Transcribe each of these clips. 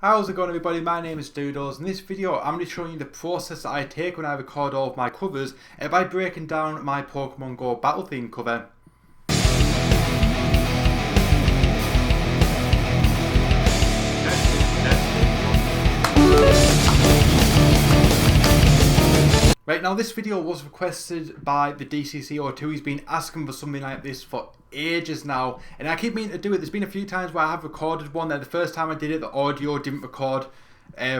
How's it going, everybody? My name is Doodles. In this video I'm going to be showing you the process that I take when I record all of my covers by breaking down my Pokemon Go battle theme cover. Right, now this video was requested by the DCC02. He's been asking for something like this for ages now, and I keep meaning to do it. There's been a few times where I have recorded one. The first time I did it, the audio didn't record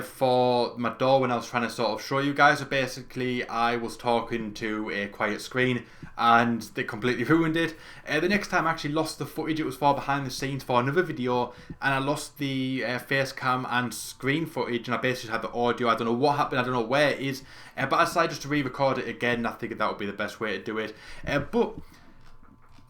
for my door when I was trying to sort of show you guys. So basically I was talking to a quiet screen and they completely ruined it. The next time I actually lost the footage. It was for behind the scenes for another video, and I lost the face cam and screen footage, and I basically had the audio. I don't know what happened, I don't know where it is, but I decided just to re-record it again. I figured that would be the best way to do it. But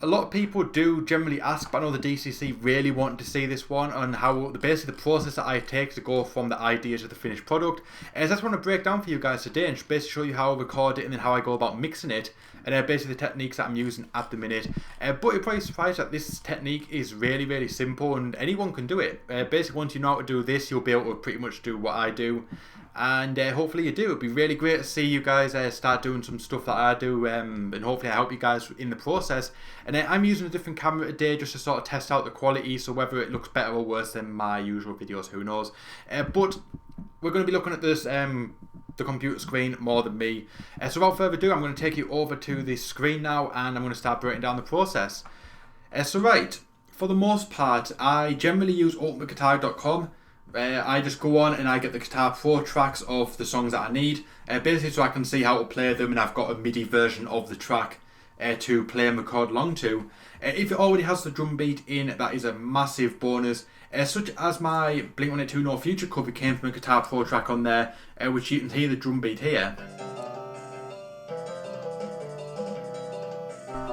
a lot of people do generally ask, but I know the DCC really wanted to see this one, on how basically the process that I take to go from the idea to the finished product. So I just want to break down for you guys today and just basically show you how I record it and then how I go about mixing it, and basically the techniques that I'm using at the minute. But you're probably surprised that this technique is really simple and anyone can do it. Basically once you know how to do this, you'll be able to pretty much do what I do. And hopefully you do. It'd be really great to see you guys start doing some stuff that I do, and hopefully I help you guys in the process. And I'm using a different camera today just to sort of test out the quality, so whether it looks better or worse than my usual videos, who knows. But we're going to be looking at this the computer screen more than me. So without further ado, I'm going to take you over to the screen now, and I'm going to start breaking down the process. So right, for the most part, I generally use ultimateguitar.com. I just go on and I get the Guitar Pro tracks of the songs that I need, basically so I can see how to play them, and I've got a MIDI version of the track to play and record along to. If it already has the drum beat in, that is a massive bonus, such as my Blink-182 No Future cover came from a Guitar Pro track on there, which you can hear the drum beat here.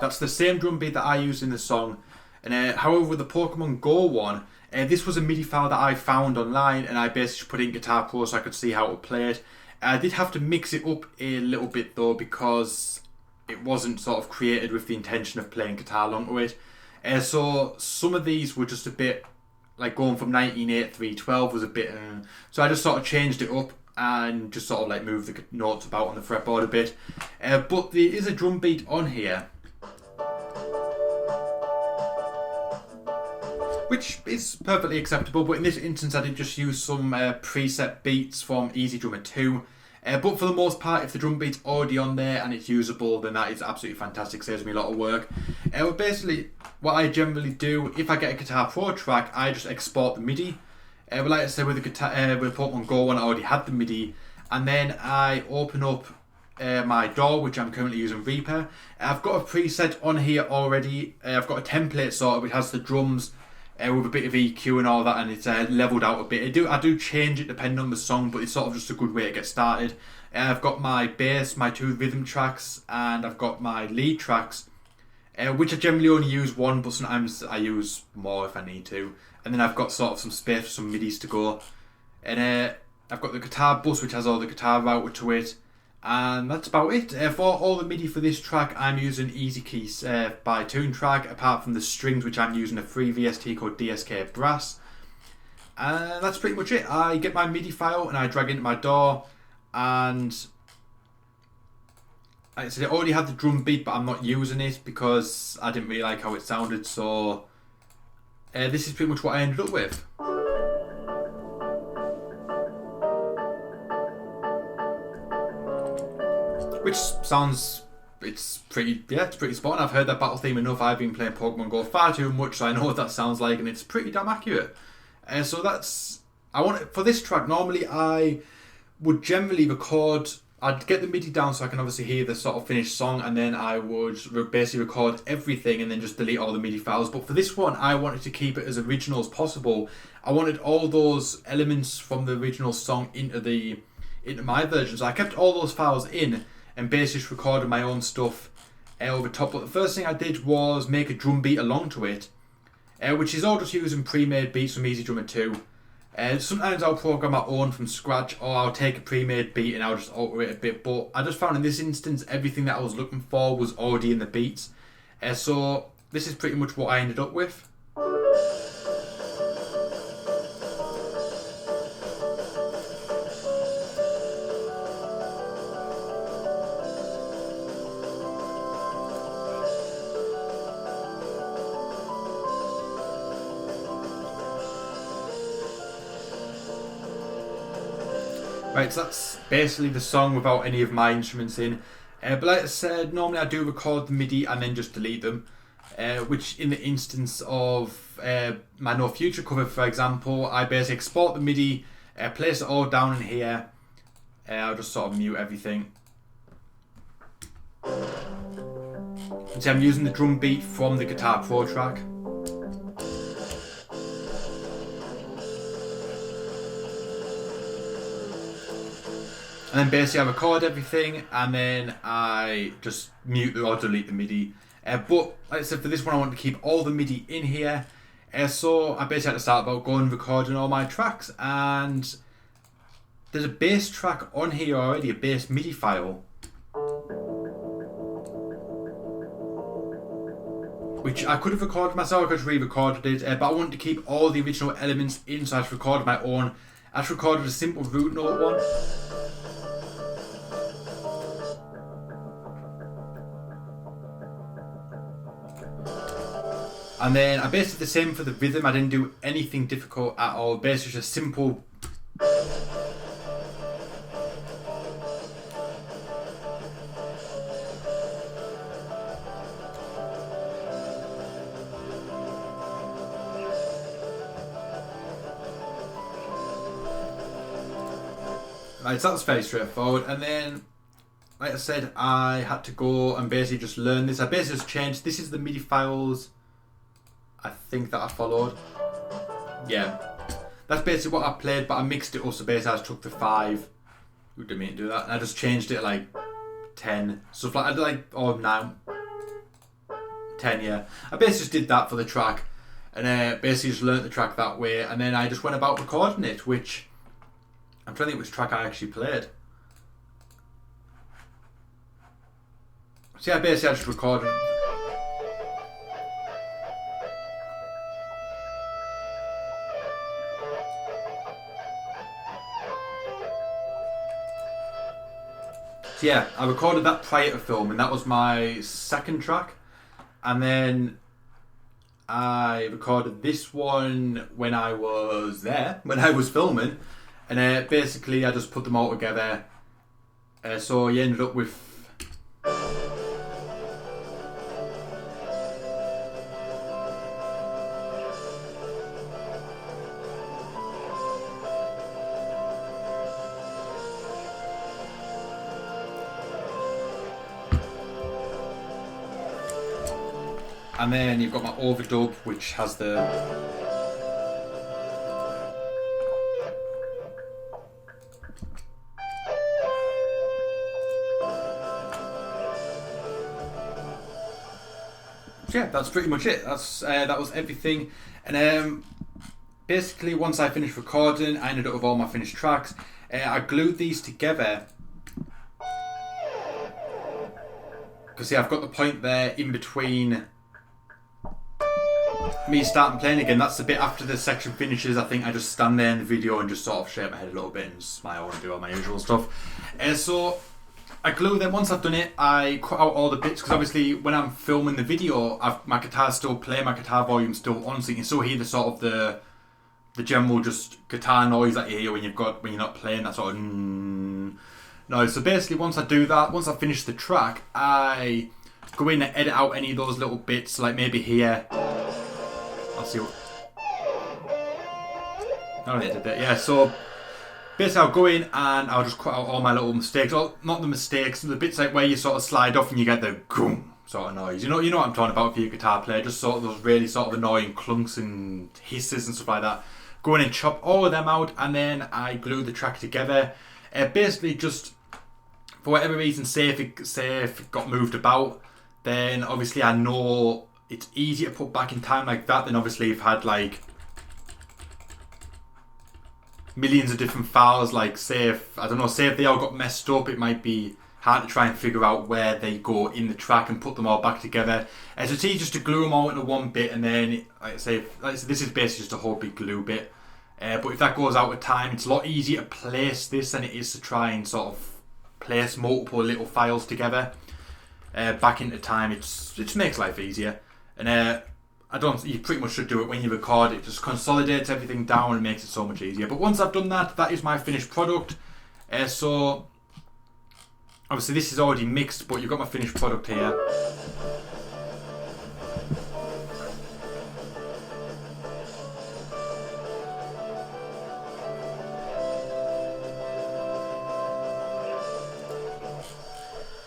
That's the same drum beat that I use in the song. And however, with the Pokemon Go one, this was a MIDI file that I found online, and I basically put it in Guitar Pro so I could see how to play it. I did have to mix it up a little bit though, because it wasn't sort of created with the intention of playing guitar along to it. So some of these were just a bit like going from 19.8 312 was a bit, so I just sort of changed it up and just sort of like moved the notes about on the fretboard a bit. But there is a drum beat on here, which is perfectly acceptable, but in this instance I did just use some preset beats from Easy Drummer 2. But for the most part, if the drum beat's already on there and it's usable, then that is absolutely fantastic, saves me a lot of work. But basically, what I generally do, if I get a Guitar Pro track, I just export the MIDI. But like I said, with the Pokemon Go one, I already had the MIDI, and then I open up my DAW, which I'm currently using Reaper. I've got a preset on here already. I've got a template sort of, which has the drums, with a bit of EQ and all that, and it's leveled out a bit. I do change it depending on the song, but it's sort of just a good way to get started. I've got my bass, my 2 rhythm tracks, and I've got my lead tracks, which I generally only use one, but sometimes I use more if I need to. And then I've got sort of some space for some MIDIs to go. And I've got the guitar bus, which has all the guitar router to it. And that's about it. For all the MIDI for this track, I'm using Easy Keys by Toontrack, apart from the strings, which I'm using a free VST called DSK Brass. And that's pretty much it. I get my MIDI file and I drag it into my DAW, and like I said, it already had the drum beat, but I'm not using it because I didn't really like how it sounded, so this is pretty much what I ended up with. Which sounds, it's pretty spot on. I've heard that battle theme enough. I've been playing Pokemon Go far too much, so I know what that sounds like, and it's pretty damn accurate. So that's, for this track, normally I would generally record, I'd get the MIDI down so I can obviously hear the sort of finished song, and then I would basically record everything and then just delete all the MIDI files. But for this one, I wanted to keep it as original as possible. I wanted all those elements from the original song into my version, so I kept all those files in and basically just recorded my own stuff over top. But the first thing I did was make a drum beat along to it, which is all just using pre-made beats from Easy Drummer 2. Sometimes I'll program my own from scratch, or I'll take a pre-made beat and I'll just alter it a bit, but I just found in this instance everything that I was looking for was already in the beats. So this is pretty much what I ended up with. Right, so that's basically the song without any of my instruments in. But like I said, normally I do record the MIDI and then just delete them. Which in the instance of my No Future cover, for example, I basically export the MIDI, place it all down in here. I'll just sort of mute everything. And see, I'm using the drum beat from the Guitar Pro track. And then basically I record everything and then I just mute or delete the MIDI. But like I said, for this one I want to keep all the MIDI in here. So I basically had to start about going and recording all my tracks, and there's a bass track on here already, a bass MIDI file, which I could have recorded myself, I could have re-recorded it, but I wanted to keep all the original elements in, so I just recorded my own. I just recorded a simple root note one. And then I basically did the same for the rhythm. I didn't do anything difficult at all. Basically just simple. Right, so that's very straightforward. And then, like I said, I had to go and basically just learn this. I basically just changed. This is the MIDI files I think that I followed. Yeah, that's basically what I played, but I mixed it up, so basically I just took the 5. Who didn't mean to do that? And I just changed it to like 10. Stuff like I did like 9, 10. Yeah, I basically just did that for the track, and basically just learnt the track that way. And then I just went about recording it, which I'm trying to think which track I actually played. So yeah, basically I just recorded. So yeah, I recorded that prior to film, and that was my second track. And then I recorded this one when I was there, when I was filming. And basically I just put them all together. So you ended up with... And then you've got my overdub, which has the... Yeah, that's pretty much it. That was everything. And basically once I finished recording, I ended up with all my finished tracks. I glued these together. Because see, I've got the point there in between me starting playing again. That's the bit after the section finishes. I think I just stand there in the video and just sort of shake my head a little bit and smile and do all my usual stuff. So I glue them. Once I've done it, I cut out all the bits, because obviously when I'm filming the video, my guitar's still playing, my guitar volume's still on, so you can still hear the sort of the general just guitar noise that you hear when you're not playing, that sort of noise. So basically once I do that, once I finish the track, I go in and edit out any of those little bits, like maybe here. I'll see what... I edited it, yeah, so basically I'll go in and I'll just cut out all my little mistakes. Well, not the mistakes, the bits like where you sort of slide off and you get the goom sort of noise. You know what I'm talking about for your guitar player, just sort of those really sort of annoying clunks and hisses and stuff like that. Go in and chop all of them out, and then I glue the track together. Basically just, for whatever reason, say if it got moved about, then obviously I know it's easier to put back in time like that than obviously if I had like millions of different files, like say if they all got messed up, it might be hard to try and figure out where they go in the track and put them all back together. So it's easy just to glue them all into one bit, and then like I say, this is basically just a whole big glue bit. But if that goes out of time, it's a lot easier to place this than it is to try and sort of place multiple little files together back into time. It just makes life easier. And you pretty much should do it when you record. It just consolidates everything down and makes it so much easier. But once I've done that, that is my finished product. So obviously this is already mixed, but you've got my finished product here.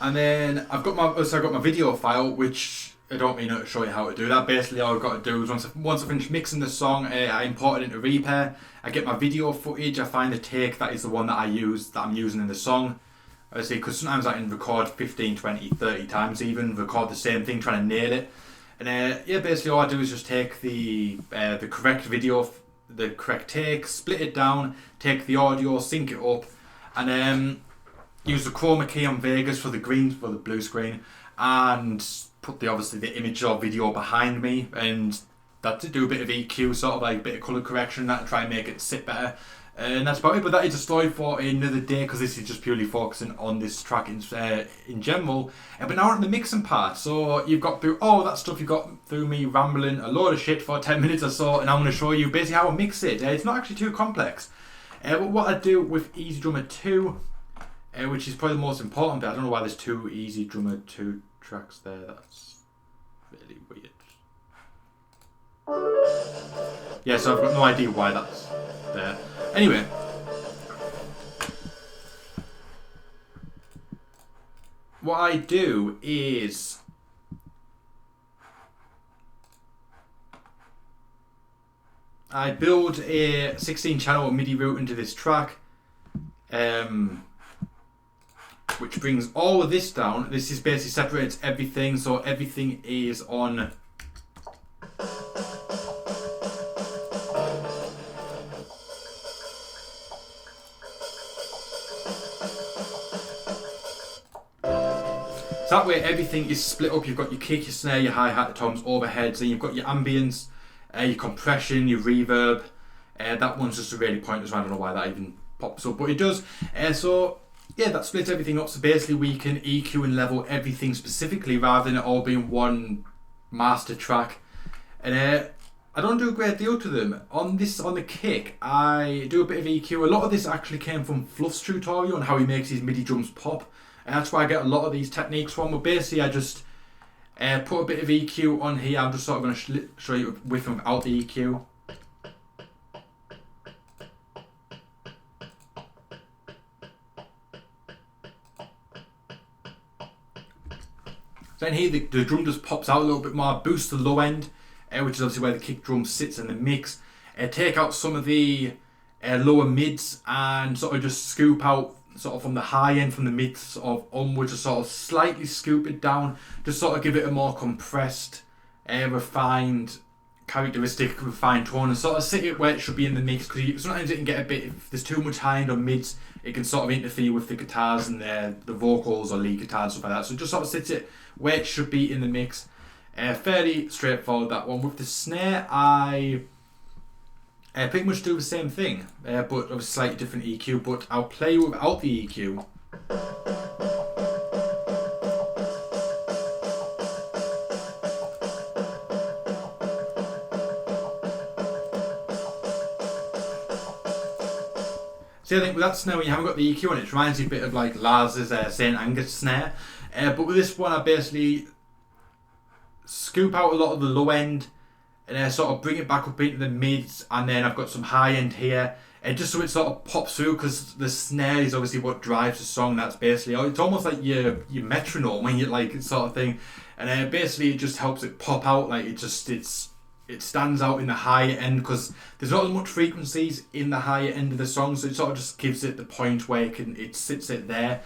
And then I've got my video file, which I don't mean to show you how to do that. Basically, all I've got to do is once I finish mixing the song, I import it into Reaper. I get my video footage. I find the take that is the one that I'm using in the song. Obviously, because sometimes I can record 15, 20, 30 times even, record the same thing, trying to nail it. And yeah, basically all I do is just take the correct video, the correct take, split it down, take the audio, sync it up, and use the chroma key on Vegas for the blue screen, and put obviously the image or video behind me, and that's to do a bit of EQ, sort of like a bit of colour correction, that to try and make it sit better. And that's about it, but that is a story for another day, because this is just purely focusing on this track in general. But now we're in the mixing part, so you've got through all that stuff, you've got through me rambling a load of shit for 10 minutes or so, and I'm going to show you basically how I mix it. It's not actually too complex. But what I do with Easy Drummer 2, which is probably the most important bit, I don't know why there's two Easy Drummer 2 tracks there, that's really weird. Yeah, so I've got no idea why that's there. Anyway, what I do is I build a 16 channel MIDI route into this track, which brings all of this down. This is basically separates everything, so everything is on that way everything is split up. You've got your kick, your snare, your hi-hat, your toms, overheads, and you've got your ambience, your compression, your reverb. That one's just a really pointless one. I don't know why that even pops up, but it does. So yeah, that splits everything up, so basically we can EQ and level everything specifically rather than it all being one master track. And I don't do a great deal to them. On the kick, I do a bit of EQ. A lot of this actually came from Fluff's tutorial on how he makes his MIDI drums pop. And that's where I get a lot of these techniques from. But basically I just put a bit of EQ on here. I'm just sort of going to show you with and without the EQ. Then here the drum just pops out a little bit more, boosts the low end, which is obviously where the kick drum sits in the mix. Take out some of the lower mids and sort of just scoop out sort of from the high end, from the mids sort of onwards, just sort of slightly scoop it down, just sort of give it a more compressed, refined, refined tone, and sort of sit it where it should be in the mix, because sometimes it can get a bit, if there's too much high end or mids, it can sort of interfere with the guitars and the vocals or lead guitar and stuff like that. So just sort of sits it where it should be in the mix. Fairly straightforward, that one. With the snare, I pretty much do the same thing, but obviously slightly different EQ, but I'll play without the EQ. See, I think with that snare, when you haven't got the EQ on it, it reminds you a bit of like Lars's St. Angus snare. But with this one, I basically scoop out a lot of the low end and sort of bring it back up into the mids, and then I've got some high end here, and just so it sort of pops through, because the snare is obviously what drives the song. That's basically, it's almost like your metronome when you like it sort of thing, and basically it just helps it pop out, like it stands out in the higher end, because there's not as much frequencies in the higher end of the song, so it sort of just gives it the point where it sits it there,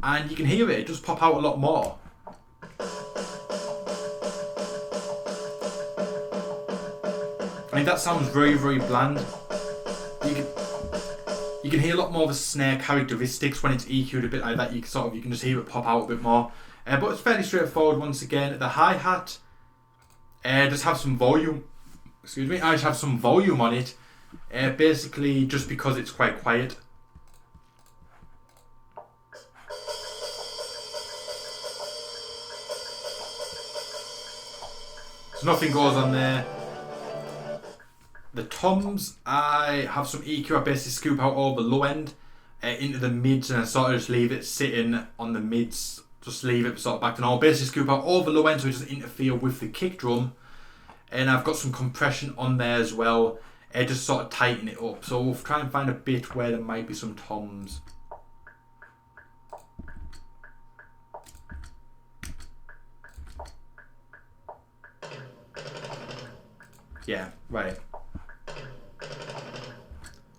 and you can hear it just pop out a lot more. I mean, that sounds very, very bland. You can hear a lot more of the snare characteristics when it's EQ'd a bit like that. You can just hear it pop out a bit more. But it's fairly straightforward once again. The hi-hat just have some volume. Excuse me. I just have some volume on it. Basically, just because it's quite quiet. So nothing goes on there. The toms, I have some EQ. I basically scoop out all the low end. into the mids, and I sort of just leave it sitting on the mids, just leave it sort of back to normal. Basically scoop out all the low end so it doesn't interfere with the kick drum. And I've got some compression on there as well, just sort of tighten it up. So we'll try and find a bit where there might be some toms. Yeah, right.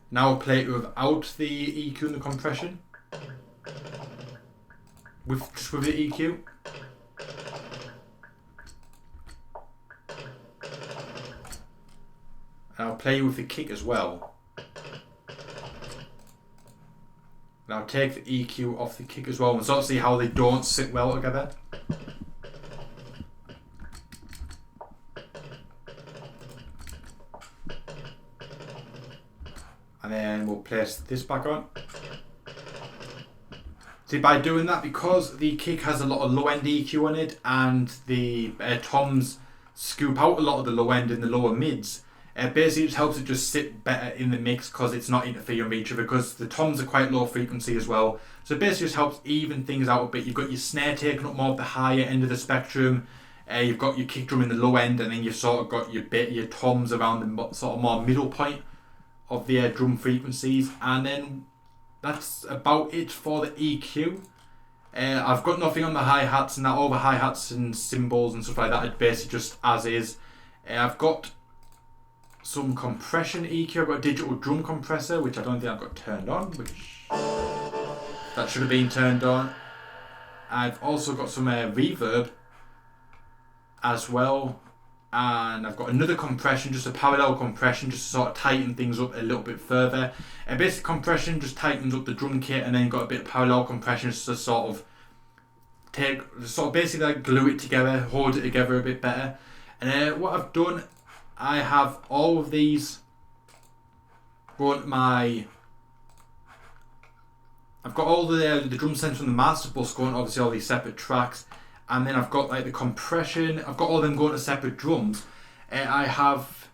Now I'll play it without the EQ and the compression. Just with the EQ. And I'll play with the kick as well. And I'll take the EQ off the kick as well and sort of see how they don't sit well together. And then we'll place this back on. See, by doing that, because the kick has a lot of low end EQ on it and the toms scoop out a lot of the low end and the lower mids, basically it just helps it just sit better in the mix because it's not interfering with each other, because the toms are quite low frequency as well. So it basically just helps even things out a bit. You've got your snare taking up more of the higher end of the spectrum. You've got your kick drum in the low end, and then you've sort of got your toms around the sort of more middle point of the drum frequencies. And then that's about it for the EQ. I've got nothing on the hi-hats and that, all the hi-hats and cymbals and stuff like that are basically just as is. I've got some compression EQ. I've got a digital drum compressor, which I don't think I've got turned on, which that should have been turned on. I've also got some reverb as well, and I've got another compression, just a parallel compression, just to sort of tighten things up a little bit further. And basic compression just tightens up the drum kit, and then got a bit of parallel compression just to sort of basically like glue it together, hold it together a bit better. And what I've done, I have all of these going to I've got all the drum sensors from the master bus going, obviously all these separate tracks, and then I've got like the compression, I've got all of them going to separate drums. Let's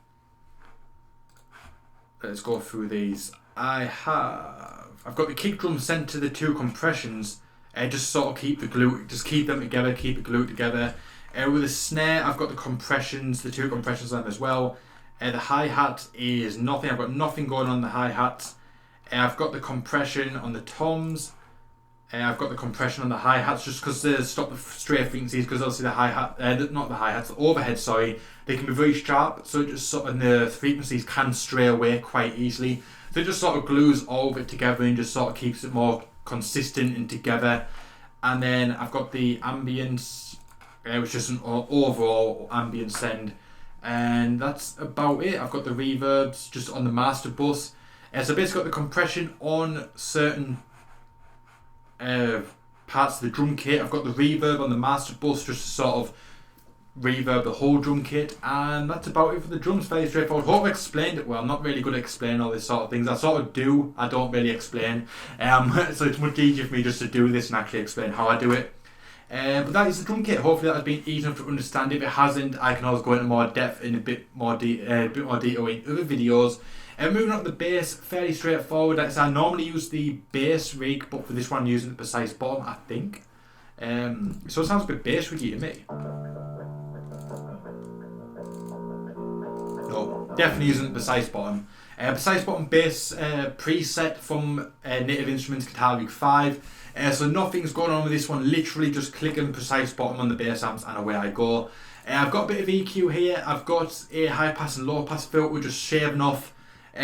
go through these. I've got the kick drum sent to the two compressions, just sort of keep them together, keep it glued together. With the snare, I've got the two compressions on as well. The hi-hat is nothing, I've got nothing going on the hi-hats. I've got the compression on the toms. I've got the compression on the hi-hats just because they stop the stray frequencies, because obviously the hi-hat, not the hi-hats, the overhead, sorry, they can be very sharp, so it just sort of, the frequencies can stray away quite easily. So it just sort of glues all of it together and just sort of keeps it more consistent and together. And then I've got the ambience, which is an overall ambience send, and that's about it. I've got the reverbs just on the master bus. So basically got the compression on certain parts of the drum kit. I've got the reverb on the master bus just to sort of reverb the whole drum kit, and that's about it for the drums. Very straightforward. Hope I explained it well. I'm not really good at explaining all this sort of things. I sort of do, I don't really explain. So it's much easier for me just to do this and actually explain how I do it. But that is the drum kit. Hopefully that has been easy enough to understand. If it hasn't, I can always go into more depth in a bit more detail in other videos. Moving on to the bass, fairly straightforward. Like I said, I normally use the bass rig, but for this one I'm using the precise bottom, I think. So it sounds a bit bass riggy to me. No, definitely using the precise bottom. Precise bottom bass preset from Native Instruments Guitar Rig 5. So nothing's going on with this one, literally just clicking precise bottom on the bass amps and away I go. I've got a bit of EQ here. I've got a high pass and low pass filter, just shaving off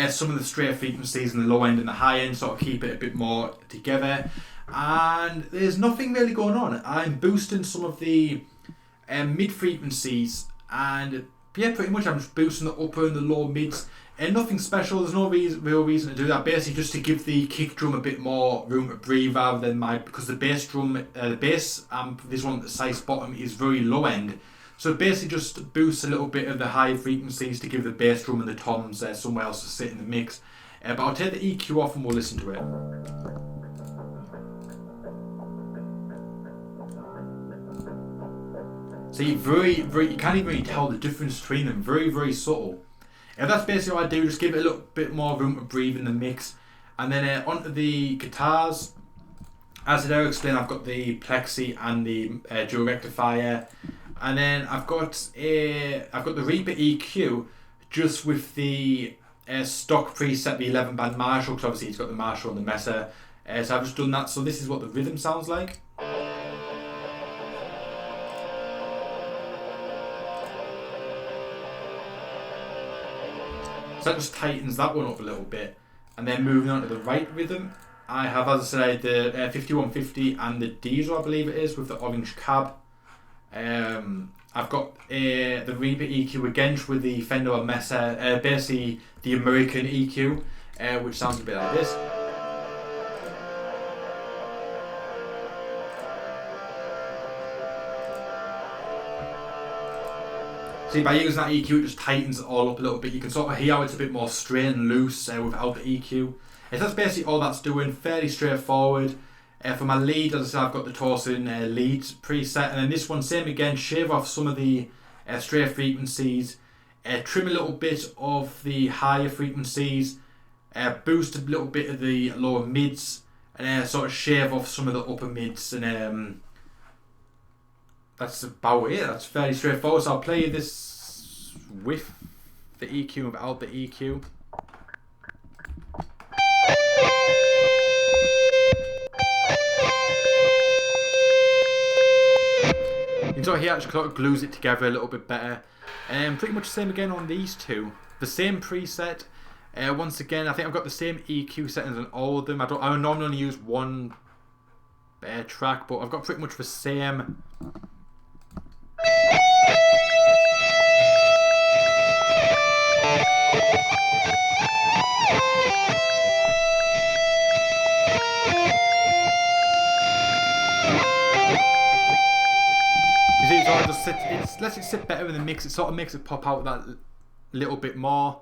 some of the straight frequencies in the low end and the high end, sort of keep it a bit more together. And there's nothing really going on. I'm boosting some of the mid frequencies, and yeah, pretty much I'm just boosting the upper and the low mids. And nothing special, there's no real reason to do that, basically just to give the kick drum a bit more room to breathe, rather than because the bass drum, the bass amp, this one at the precise bottom, is very low end. So basically just boosts a little bit of the high frequencies to give the bass drum and the toms somewhere else to sit in the mix. But I'll take the EQ off and we'll listen to it. See, you can't even really tell the difference between them, very subtle. And that's basically what I do, just give it a little bit more room to breathe in the mix. And then onto the guitars. As I explained, I've got the Plexi and the dual rectifier, and then I've got the Reaper EQ just with the stock preset, the 11-band Marshall, because obviously it's got the Marshall and the Messer. So I've just done that. So this is what the rhythm sounds like. So that just tightens that one up a little bit. And then moving on to the right rhythm, I have, as I said, the 5150 and the Diesel, I believe it is, with the orange cab. I've got the Reaper EQ again with the Fender and Messer, basically the American EQ, which sounds a bit like this. See, by using that EQ, it just tightens it all up a little bit. You can sort of hear how it's a bit more straight and loose without the EQ. So that's basically all that's doing, fairly straightforward. For my lead, as I said, I've got the Torsen lead preset, and then this one, same again, shave off some of the stray frequencies, trim a little bit of the higher frequencies, boost a little bit of the lower mids, and sort of shave off some of the upper mids, and that's about it. That's fairly straightforward. So I'll play this with the EQ and without the EQ. You can sort of hear it sort of glues it together a little bit better. Pretty much the same again on these two. The same preset. Once again, I think I've got the same EQ settings on all of them. I normally only use one track, but I've got pretty much the same. You see, it sort of just it lets it sit better in the mix. It sort of makes it pop out that little bit more.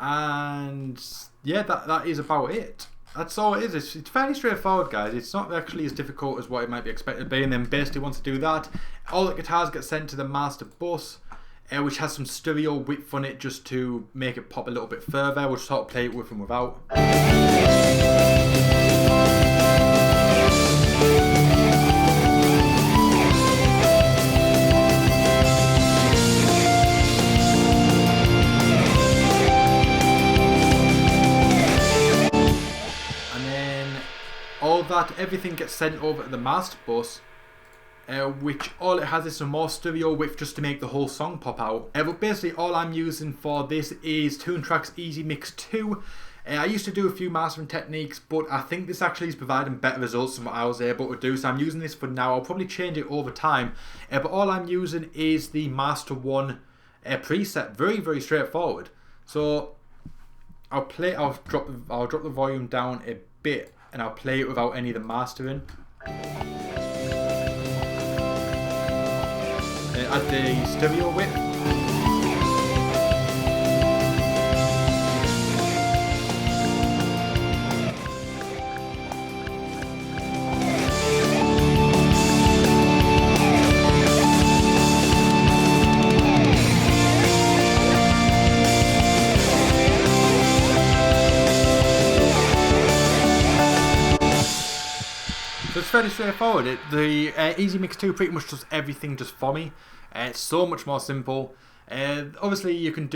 And yeah, that is about it. That's all it is. It's fairly straightforward, guys. It's not actually as difficult as what it might be expected to be. And then basically once I do that, all the guitars get sent to the master bus, which has some stereo width on it just to make it pop a little bit further. We'll just sort of play it with and without. That everything gets sent over to the master bus, which all it has is some more stereo width just to make the whole song pop out. But basically all I'm using for this is Toontrack's Easy Mix 2. I used to do a few mastering techniques, but I think this actually is providing better results than what I was able to do, so I'm using this for now. I'll probably change it over time, but all I'm using is the Master 1 preset. Very, very straightforward. So I'll drop the volume down a bit, and I'll play it without any of the mastering. Add the stereo width. So it's fairly straightforward. The Easy Mix 2 pretty much does everything just for me. It's so much more simple. Obviously you can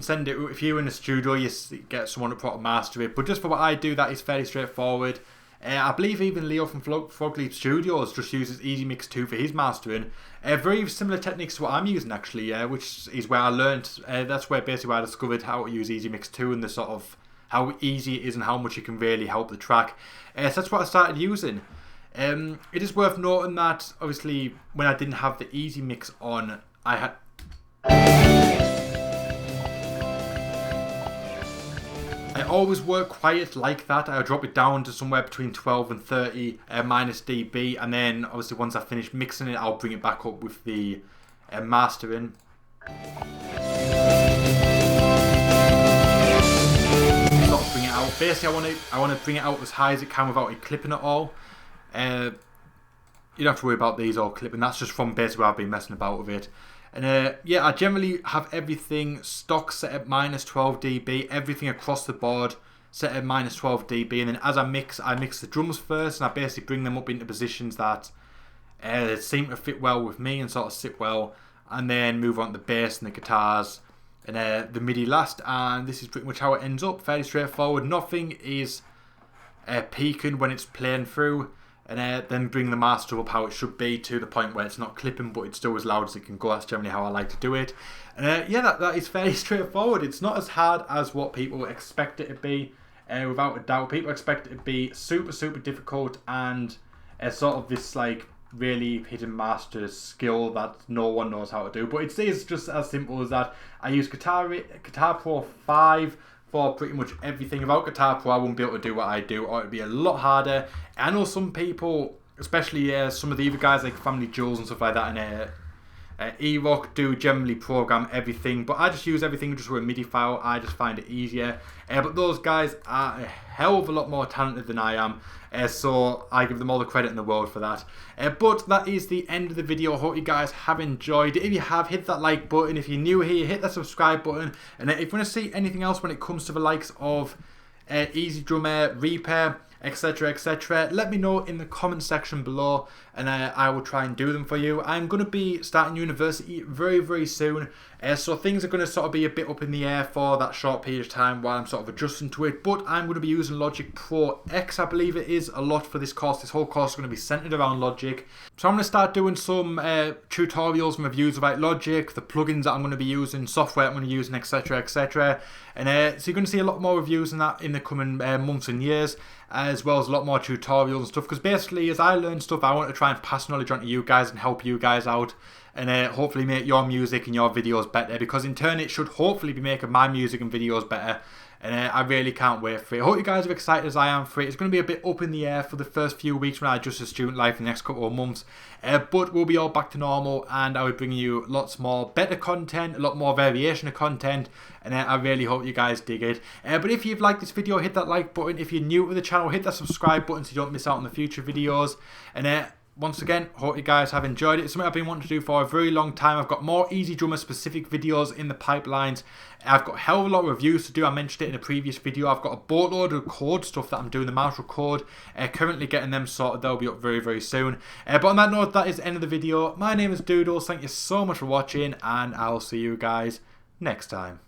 send it, if you're in a studio, you get someone to put a master it, but just for what I do, that is fairly straightforward. I believe even Leo from Frogleap Studios just uses Easy Mix 2 for his mastering. Very similar techniques to what I'm using actually, which is where I learned, that's where I discovered how to use Easy Mix 2 and the sort of how easy it is and how much it can really help the track. So that's what I started using. It is worth noting that obviously when I didn't have the Easy Mix on, I always work quiet like that. I drop it down to somewhere between 12 and 30 minus dB, and then obviously once I finish mixing it, I'll bring it back up with the mastering. Sort of bring it out. Basically, I want to bring it out as high as it can without it clipping at all. You don't have to worry about these all clipping. That's just from basically where I've been messing about with it. And yeah, I generally have everything stock set at minus 12 dB, everything across the board set at minus 12 dB, and then as I mix the drums first, and I basically bring them up into positions that seem to fit well with me and sort of sit well, and then move on to the bass and the guitars and the MIDI last, and this is pretty much how it ends up. Fairly straightforward. Nothing is peaking when it's playing through, and then bring the master up how it should be to the point where it's not clipping but it's still as loud as it can go. That's generally how I like to do it. And yeah, that is fairly straightforward. It's not as hard as what people expect it to be, without a doubt. People expect it to be super difficult and sort of this like really hidden master skill that no one knows how to do, but it is just as simple as that. I use Guitar Pro 5 for pretty much everything. Without Guitar Pro I wouldn't be able to do what I do, or it'd be a lot harder. I know some people, especially some of the other guys like Family Jewels and stuff like that, and E-Rock do generally program everything, but I just use everything just with a MIDI file. I just find it easier. But those guys are a hell of a lot more talented than I am, so I give them all the credit in the world for that. But that is the end of the video. I hope you guys have enjoyed it. If you have, hit that like button. If you're new here, hit that subscribe button. And if you want to see anything else when it comes to the likes of EZdrummer, Reaper, etc, let me know in the comment section below, and I will try and do them for you. I'm going to be starting university very soon, so things are going to sort of be a bit up in the air for that short period of time while I'm sort of adjusting to it, but I'm going to be using Logic Pro X, I believe it is, a lot for this course. This whole course is going to be centered around Logic, so I'm going to start doing some tutorials and reviews about Logic, the plugins that I'm going to be using, software I'm going to be using, etc, and so you're going to see a lot more reviews in that in the coming months and years, as well as a lot more tutorials and stuff, because basically as I learn stuff I want to try and pass knowledge on to you guys and help you guys out, and hopefully make your music and your videos better, because in turn it should hopefully be making my music and videos better, and I really can't wait for it. I hope you guys are excited as I am for it. It's going to be a bit up in the air for the first few weeks when I adjust to student life in the next couple of months, but we'll be all back to normal, and I will bring you lots more better content, a lot more variation of content, and I really hope you guys dig it. But if you've liked this video, hit that like button. If you're new to the channel, hit that subscribe button so you don't miss out on the future videos. And once again, hope you guys have enjoyed it. It's something I've been wanting to do for a very long time. I've got more EZdrummer specific videos in the pipelines. I've got a hell of a lot of reviews to do. I mentioned it in a previous video. I've got a boatload of code stuff that I'm doing, the martial code. Currently getting them sorted. They'll be up very soon. But on that note, that is the end of the video. My name is Doodles. Thank you so much for watching, and I'll see you guys next time.